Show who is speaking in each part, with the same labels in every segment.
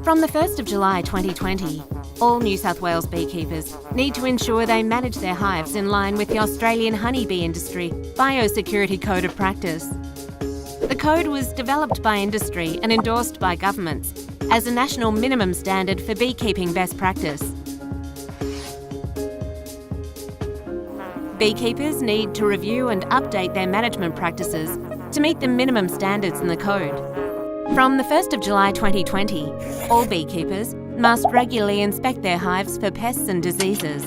Speaker 1: From the 1st of July 2020, all New South Wales beekeepers need to ensure they manage their hives in line with the Australian honeybee industry biosecurity code of practice. The code was developed by industry and endorsed by governments as a national minimum standard for beekeeping best practice. Beekeepers need to review and update their management practices to meet the minimum standards in the code. From the 1st of July 2020, all beekeepers must regularly inspect their hives for pests and diseases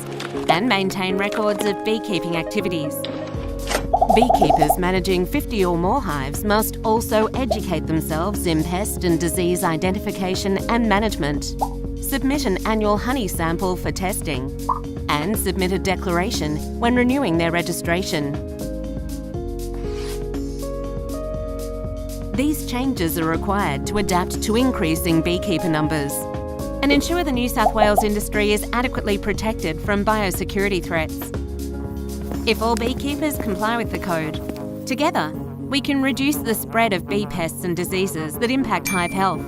Speaker 1: and maintain records of beekeeping activities. Beekeepers managing 50 or more hives must also educate themselves in pest and disease identification and management, submit an annual honey sample for testing, and submit a declaration when renewing their registration. These changes are required to adapt to increasing beekeeper numbers and ensure the New South Wales industry is adequately protected from biosecurity threats. If all beekeepers comply with the code, together we can reduce the spread of bee pests and diseases that impact hive health.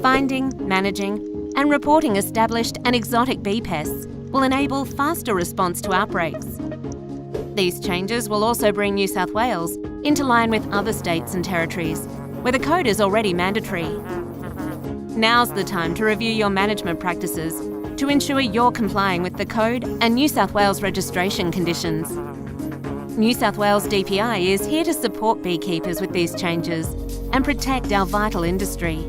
Speaker 1: Finding, managing and reporting established and exotic bee pests will enable faster response to outbreaks. These changes will also bring New South Wales into line with other states and territories where the code is already mandatory. Now's the time to review your management practices to ensure you're complying with the code and New South Wales registration conditions. New South Wales DPI is here to support beekeepers with these changes and protect our vital industry.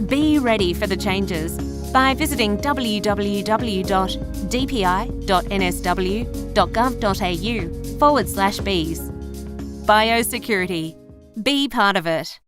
Speaker 1: Be ready for the changes by visiting www.dpi.nsw.gov.au/bees. Biosecurity. Be part of it.